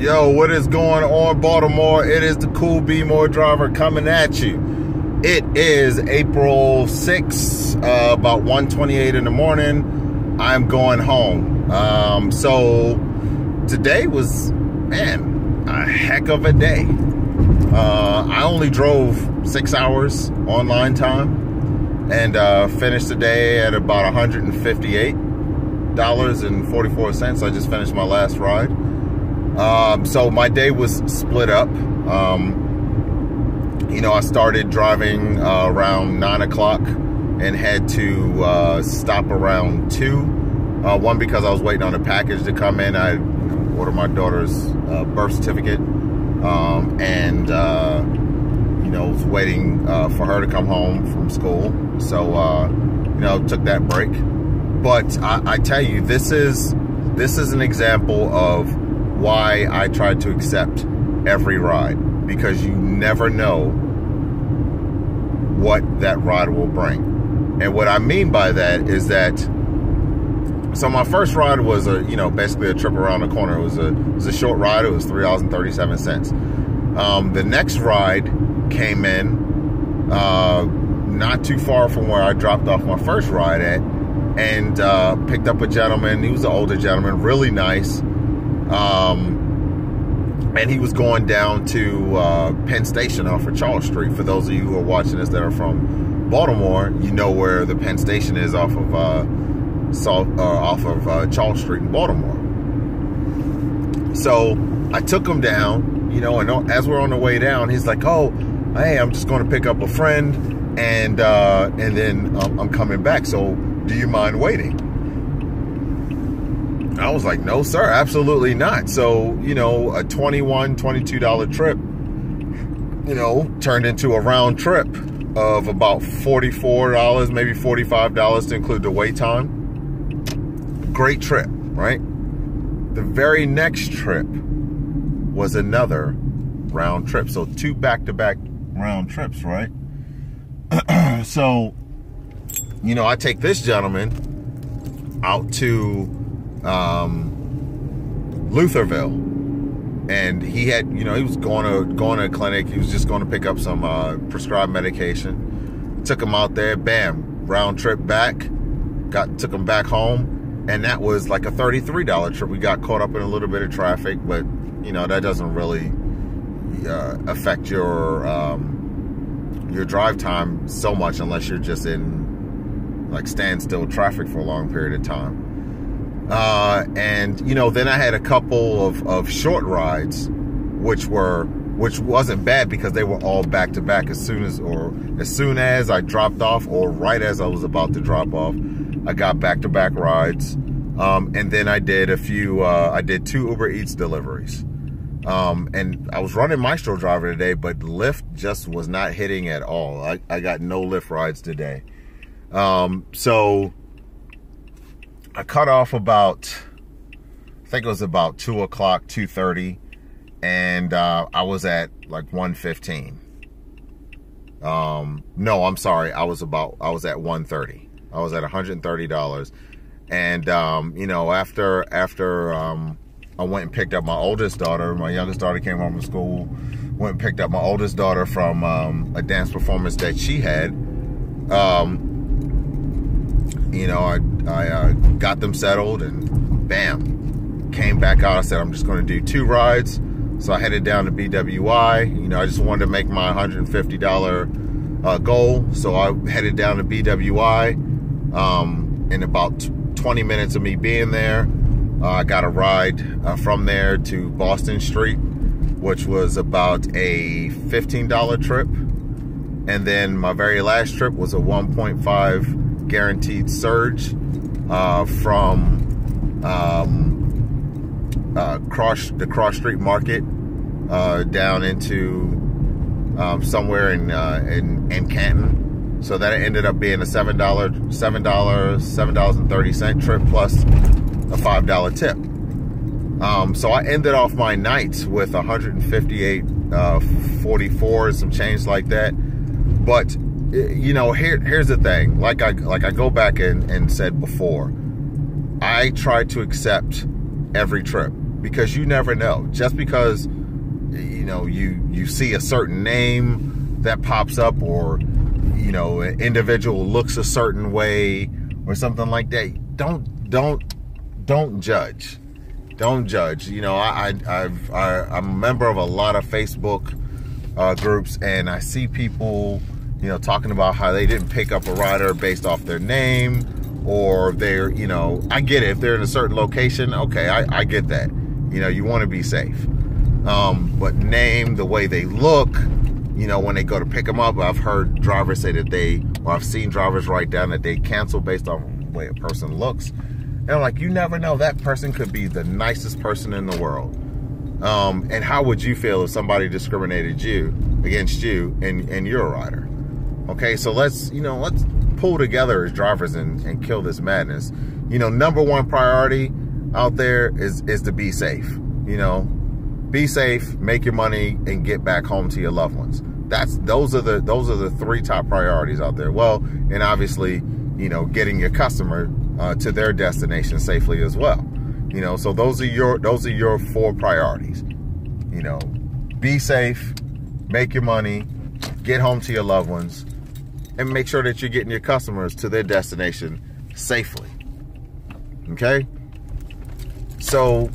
Yo, what is going on, Baltimore? It is the Coolbmoredriver coming at you. It is April 6th, about 1:28 in the morning. I'm going home. So today was, man, a heck of a day. I only drove 6 hours online time and finished the day at about $158.44. I just finished my last ride. So my day was split up. You know, I started driving around 9 o'clock and had to stop around 2. One, because I was waiting on a package to come in. I ordered my daughter's birth certificate, and you know, was waiting for her to come home from school. So you know, took that break. But I tell you, this is an example of why I try to accept every ride, because you never know what that ride will bring. And what I mean by that is that, so my first ride was basically a trip around the corner. It was a short ride. It was $3.37. The next ride came in not too far from where I dropped off my first ride at, and picked up a gentleman. He was an older gentleman, really nice. And he was going down to Penn Station off of Charles Street. For those of you who are watching this that are from Baltimore, you know where the Penn Station is, off of Charles Street in Baltimore. So I took him down, you know, and as we're on the way down, he's like, "Oh, hey, I'm just going to pick up a friend, and then I'm coming back. So do you mind waiting?" I was like, "No, sir, absolutely not." So, you know, a $21, $22 trip, you know, turned into a round trip of about $44, maybe $45 to include the wait time. Great trip, right? The very next trip was another round trip. So 2 back-to-back round trips, right? So, you know, I take this gentleman out to Lutherville, and he had, you know, he was going to a clinic. He was just going to pick up some prescribed medication. Took him out there, bam, round trip back. Took him back home, and that was like a $33 trip. We got caught up in a little bit of traffic, but you know, that doesn't really affect your drive time so much, unless you're just in like standstill traffic for a long period of time. And you know, then I had a couple of short rides, which wasn't bad, because they were all back to back. As soon as I dropped off, or right as I was about to drop off, I got back to back rides. And then I did I did 2 Uber Eats deliveries. And I was running Maestro Driver today, but Lyft just was not hitting at all. I got no Lyft rides today. So I cut off about, I think it was about 2 o'clock, 2:30, and I was at like 1:15. No, I'm sorry, I was at 1:30. I was at $130, and you know, after I went and picked up my oldest daughter. My youngest daughter came home from school. Went and picked up my oldest daughter from a dance performance that she had. You know, I got them settled, and bam, came back out. I said, I'm just going to do 2 rides. So I headed down to BWI. You know, I just wanted to make my $150 goal. So I headed down to BWI. In about 20 minutes of me being there, I got a ride from there to Boston Street, which was about a $15 trip. And then my very last trip was a 1.5 guaranteed surge from the cross street market down into somewhere in Canton. So that ended up being a $7.30 trip plus a $5 tip. So I ended off my night with 158.44, some change like that. But you know, here's the thing. Like I go back and said before, I try to accept every trip. because you never know. Just because, you know, you see a certain name that pops up, or, you know, an individual looks a certain way or something like that, don't judge. Don't judge. You know, I'm a member of a lot of Facebook groups, and I see people, you know, talking about how they didn't pick up a rider based off their name, or they're, you know, I get it. If they're in a certain location, okay, I get that. You know, you want to be safe. But name, the way they look, you know, when they go to pick them up, I've heard drivers say that or I've seen drivers write down that they cancel based on the way a person looks. And I'm like, you never know. That person could be the nicest person in the world. And how would you feel if somebody discriminated against you and you're a rider? Okay, so let's pull together as drivers and kill this madness. You know, number one priority out there is to be safe. You know, be safe, make your money, and get back home to your loved ones. Those are the three top priorities out there. Well, and obviously, you know, getting your customer to their destination safely as well. You know, so those are your four priorities. You know, be safe, make your money, get home to your loved ones, and make sure that you're getting your customers to their destination safely. Okay? So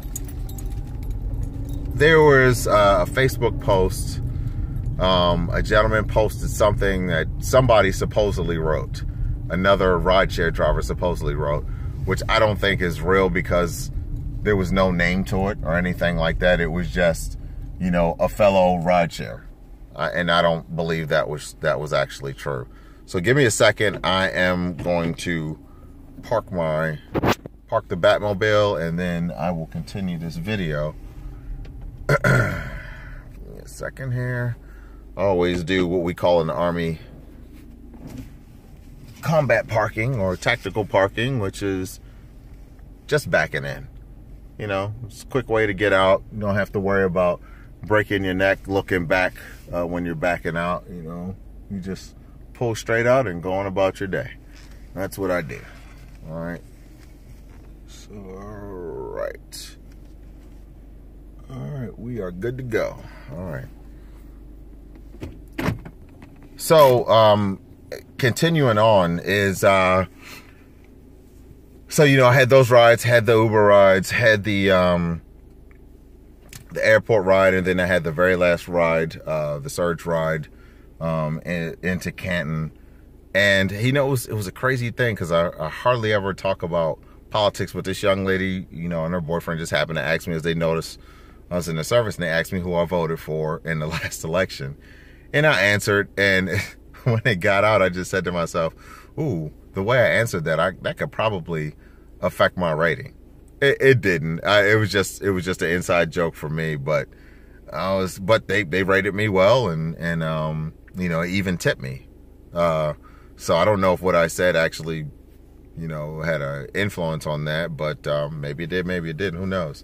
there was a Facebook post. A gentleman posted something that somebody supposedly wrote. Another rideshare driver supposedly wrote, which I don't think is real, because there was no name to it or anything like that. It was just, you know, a fellow rideshare. And I don't believe that was actually true. So give me a second. I am going to park the Batmobile, and then I will continue this video. Give me a second here. I always do what we call in the Army combat parking, or tactical parking, which is just backing in. You know, it's a quick way to get out. You don't have to worry about breaking your neck looking back when you're backing out. You know, you just pull straight out and go on about your day. That's what I do. All right. So, all right, we are good to go. All right. So, continuing on is, so, you know, I had those rides, had the Uber rides, had the airport ride, and then I had the very last ride, the surge ride, into Canton. And, you know, it was a crazy thing, because I hardly ever talk about politics, but this young lady, you know, and her boyfriend just happened to ask me, as they noticed I was in the service, and they asked me who I voted for in the last election. And I answered, and when it got out, I just said to myself, ooh, the way I answered that could probably affect my rating. It didn't. It was just an inside joke for me, but they rated me well, and you know, even tipped me. So I don't know if what I said actually, you know, had an influence on that, but maybe it did, maybe it didn't, who knows.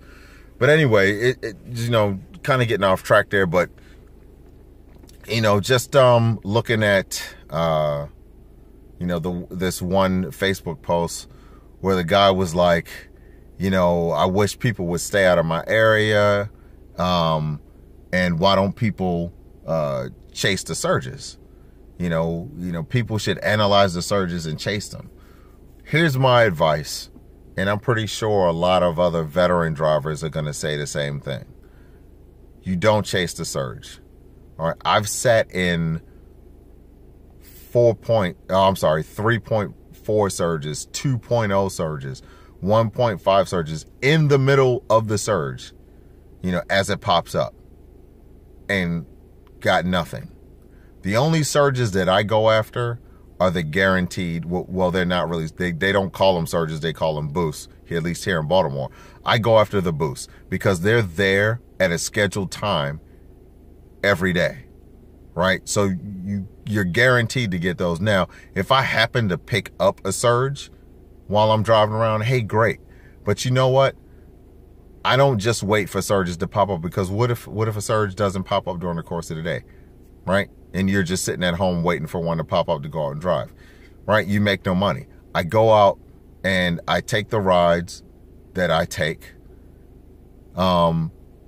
But anyway, it you know, kind of getting off track there, but you know, just looking at you know, this one Facebook post where the guy was like, you know, I wish people would stay out of my area, and why don't people chase the surges? You know, people should analyze the surges and chase them. Here's my advice, and I'm pretty sure a lot of other veteran drivers are going to say the same thing. You don't chase the surge. All right, I've sat in 3.4 surges, 2.0 surges, 1.5 surges in the middle of the surge, you know, as it pops up, and got nothing. The only surges that I go after are the guaranteed, well, they're not really, they don't call them surges, they call them boosts, at least here in Baltimore. I go after the boosts because they're there at a scheduled time every day, right? So you're guaranteed to get those. Now, if I happen to pick up a surge while I'm driving around, hey, great. But you know what? I don't just wait for surges to pop up, because what if a surge doesn't pop up during the course of the day, right? And you're just sitting at home waiting for one to pop up to go out and drive, right? You make no money. I go out and I take the rides that I take.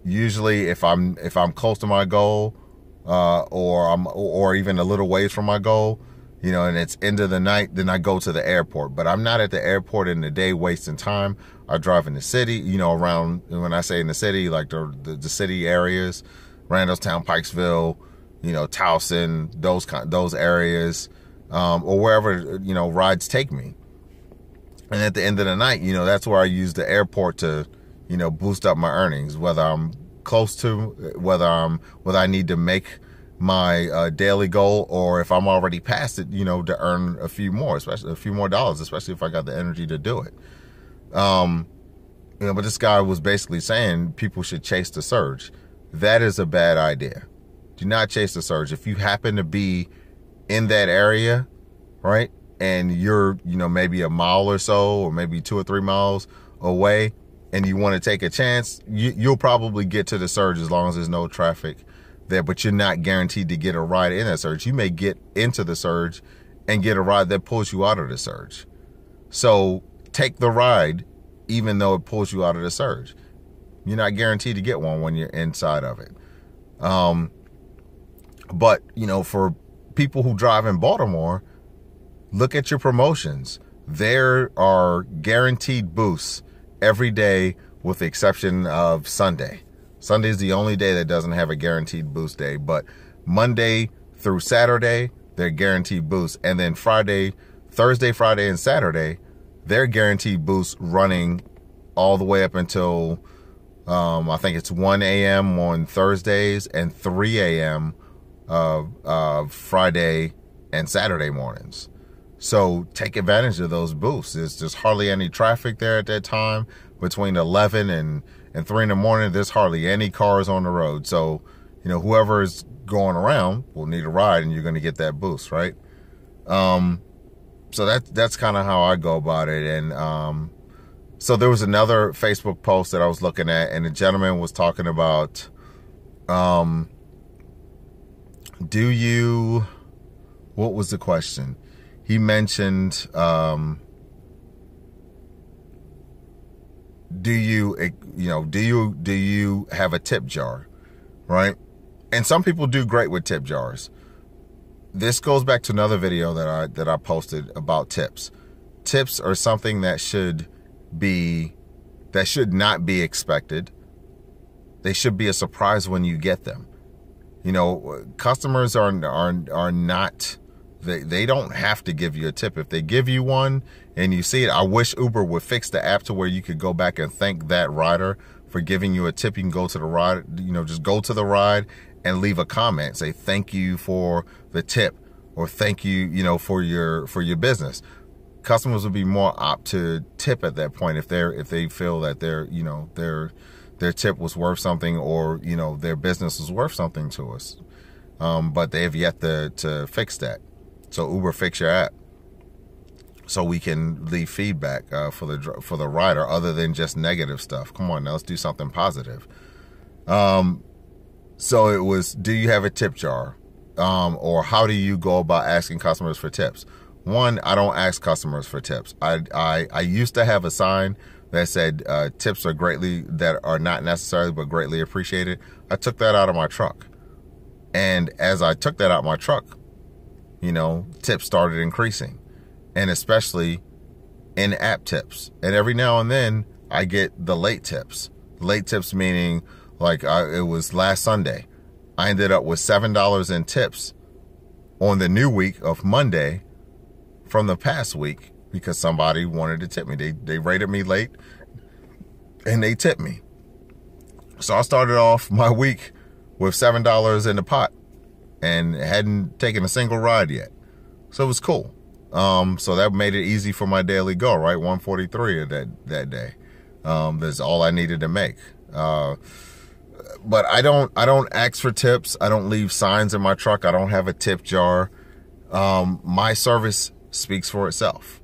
Usually if I'm close to my goal, or even a little ways from my goal, you know, and it's end of the night, then I go to the airport. But I'm not at the airport in the day wasting time. I drive in the city, you know, around, when I say in the city, like the city areas, Randallstown, Pikesville, you know, Towson, those areas, or wherever, you know, rides take me. And at the end of the night, you know, that's where I use the airport to, you know, boost up my earnings, whether I'm close to, whether I need to make my daily goal, or if I'm already past it, you know, to earn a few more, especially a few more dollars, especially if I got the energy to do it. You know, but this guy was basically saying people should chase the surge. That is a bad idea. Do not chase the surge. If you happen to be in that area, right, and you're, you know, maybe a mile or so, or maybe 2 or 3 miles away, and you want to take a chance, you'll probably get to the surge as long as there's no traffic there, but you're not guaranteed to get a ride in that surge. You may get into the surge and get a ride that pulls you out of the surge. So take the ride, even though it pulls you out of the surge. You're not guaranteed to get one when you're inside of it. But, you know, for people who drive in Baltimore, look at your promotions. There are guaranteed boosts every day with the exception of Sunday. Sunday is the only day that doesn't have a guaranteed boost day, but Monday through Saturday, they're guaranteed boosts. And then Thursday, Friday, and Saturday, they're guaranteed boosts running all the way up until, I think it's 1 a.m. on Thursdays and 3 a.m. Friday and Saturday mornings. So take advantage of those boosts. There's just hardly any traffic there at that time. Between 11 and 3 in the morning, there's hardly any cars on the road. So, you know, whoever is going around will need a ride, and you're going to get that boost, right? So that's kind of how I go about it. And so there was another Facebook post that I was looking at, and the gentleman was talking about, what was the question? He mentioned, do you have a tip jar, right? And some people do great with tip jars. This goes back to another video that I posted about tips. Tips are something that should not be expected. They should be a surprise when you get them. You know, customers are not, they don't have to give you a tip. If they give you one and you see it, I wish Uber would fix the app to where you could go back and thank that rider for giving you a tip. You can go to the ride, you know, just go to the ride and leave a comment. Say thank you for the tip, or thank you, you know, for your business. Customers would be more apt to tip at that point if they feel that their tip was worth something, or, you know, their business was worth something to us. But they have yet to fix that. So Uber, fix your app so we can leave feedback for the rider, other than just negative stuff. Come on now, let's do something positive. So it was, do you have a tip jar? Or how do you go about asking customers for tips? One, I don't ask customers for tips. I used to have a sign that said tips are not necessary but greatly appreciated. I took that out of my truck. And as I took that out of my truck, you know, tips started increasing, and especially in-app tips. And every now and then I get the late tips. Late tips meaning, like, it was last Sunday, I ended up with $7 in tips on the new week of Monday from the past week because somebody wanted to tip me. They rated me late and they tipped me. So I started off my week with $7 in the pot and hadn't taken a single ride yet. So it was cool. So that made it easy for my daily goal, right? 143 of that day. That's all I needed to make. But I don't ask for tips. I don't leave signs in my truck. I don't have a tip jar. My service speaks for itself.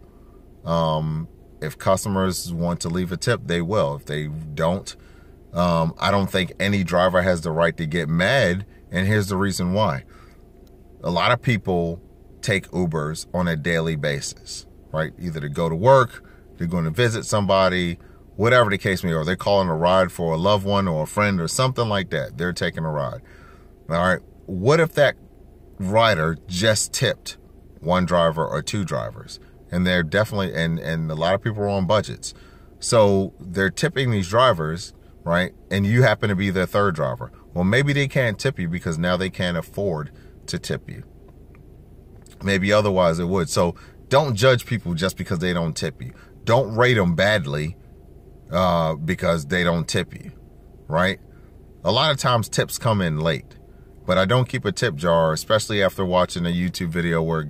If customers want to leave a tip, they will. If they don't, I don't think any driver has the right to get mad. And here's the reason why. A lot of people take Ubers on a daily basis, right? Either to go to work, they're going to visit somebody, whatever the case may be, or they're calling a ride for a loved one or a friend or something like that. They're taking a ride. All right. What if that rider just tipped one driver or two drivers? And they're definitely, and a lot of people are on budgets. So they're tipping these drivers, right? And you happen to be their third driver. Well, maybe they can't tip you because now they can't afford to tip you. Maybe otherwise it would. So don't judge people just because they don't tip you. Don't rate them badly because they don't tip you, right? A lot of times tips come in late, but I don't keep a tip jar, especially after watching a YouTube video where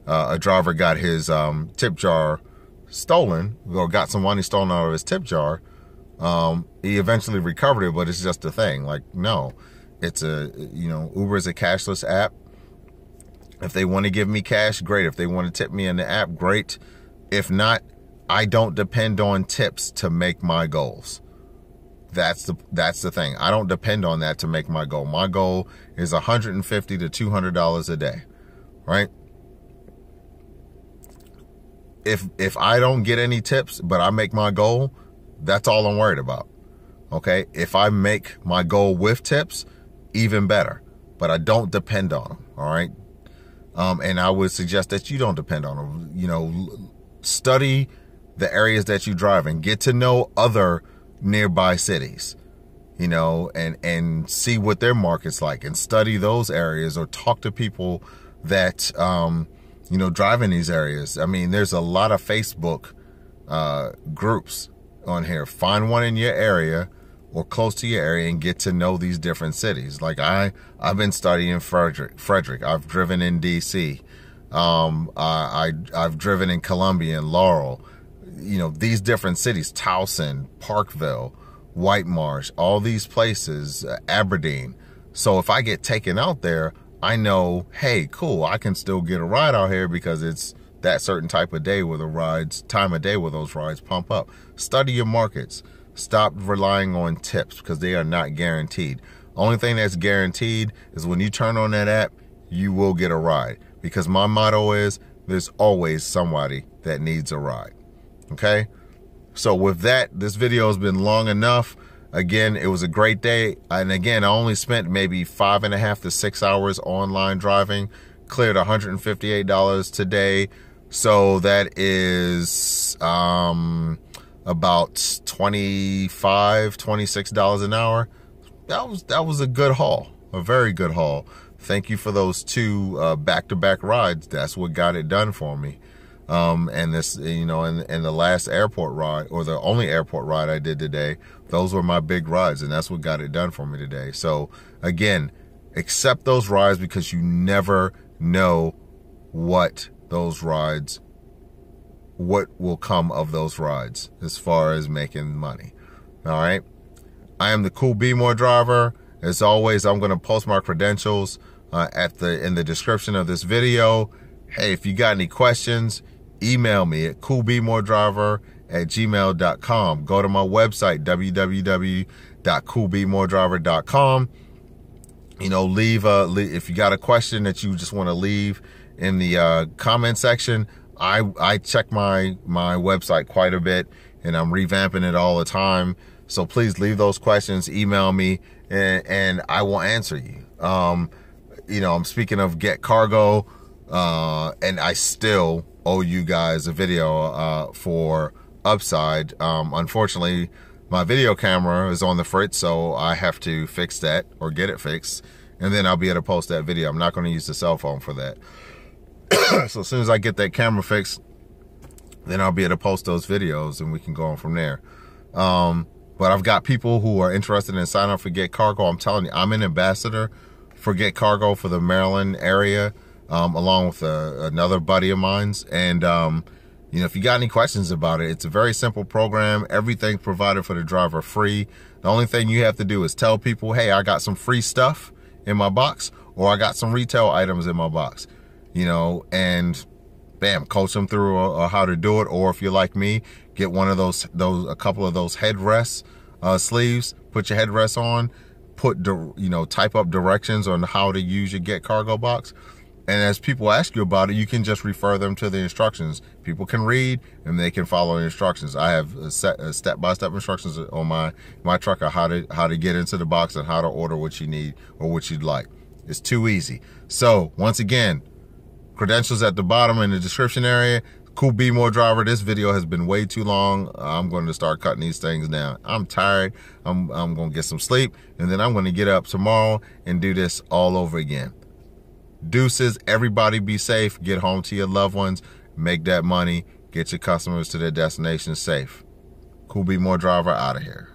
a driver got his tip jar stolen, or got some money stolen out of his tip jar. He eventually recovered it, but it's just a thing. Like, no, it's Uber is a cashless app. If they want to give me cash, great. If they want to tip me in the app, great. If not, I don't depend on tips to make my goals. That's the thing. I don't depend on that to make my goal. My goal is $150 to $200 a day, right? If I don't get any tips, but I make my goal, that's all I'm worried about. Okay? If I make my goal with tips, even better. But I don't depend on them. All right? And I would suggest that you don't depend on them. Study the areas that you drive in. Get to know other nearby cities, and see what their market's like, and study those areas, or talk to people that, drive in these areas. I mean, there's a lot of Facebook groups on here. Find one in your area or close to your area and get to know these different cities. Like I've been studying Frederick. I've driven in DC. I've driven in Columbia and Laurel. These different cities, Towson, Parkville, White Marsh, all these places, Aberdeen. So if I get taken out there, I know, hey, cool, I can still get a ride out here because it's that certain type of day where time of day where those rides pump up. Study your markets. Stop relying on tips because they are not guaranteed. Only thing that's guaranteed is when you turn on that app, you will get a ride. Because my motto is, there's always somebody that needs a ride. Okay? So with that, this video has been long enough. Again, it was a great day. And again, I only spent maybe 5.5 to 6 hours online driving. Cleared $158 today. So that is about $25, $26 an hour. That was a good haul, a very good haul. Thank you for those two back-to-back rides. That's what got it done for me. And this, and the last airport ride, or the only airport ride I did today, those were my big rides, and that's what got it done for me today. So again, accept those rides because you never know what will come of those rides as far as making money. All right. I am the CoolB'more driver. As always, I'm going to post my credentials in the description of this video. Hey, if you got any questions, email me at coolbmoredriver@gmail.com. Go to my website, www.coolbmoredriver.com. Leave if you got a question that you just want to leave in the comment section. I check my website quite a bit, and I'm revamping it all the time. So please leave those questions, email me, and I will answer you. I'm speaking of Get Cargo, and I still owe you guys a video for Upside. Unfortunately, my video camera is on the fritz, so I have to fix that or get it fixed, and then I'll be able to post that video. I'm not going to use the cell phone for that. So as soon as I get that camera fixed, then I'll be able to post those videos and we can go on from there. But I've got people who are interested in signing up for Get Cargo. I'm telling you, I'm an ambassador for Get Cargo for the Maryland area, along with another buddy of mine's. And, if you got any questions about it, it's a very simple program. Everything's provided for the driver free. The only thing you have to do is tell people, hey, I got some free stuff in my box, or I got some retail items in my box. And bam, coach them through how to do it. Or if you're like me, get one of a couple of those headrest sleeves, put your headrest on, type up directions on how to use your Get Cargo box, And as people ask you about it, you can just refer them to the instructions. People can read and they can follow the instructions. I have step-by-step instructions on my truck on how to get into the box and how to order what you need or what you'd like. It's too easy. So once again, credentials at the bottom in the description area. CoolB'more, this video has been way too long. I'm going to start cutting these things down. I'm tired. I'm going to get some sleep, and then I'm going to get up tomorrow and do this all over again. Deuces, everybody be safe. Get home to your loved ones. Make that money. Get your customers to their destination safe. CoolB'more out of here.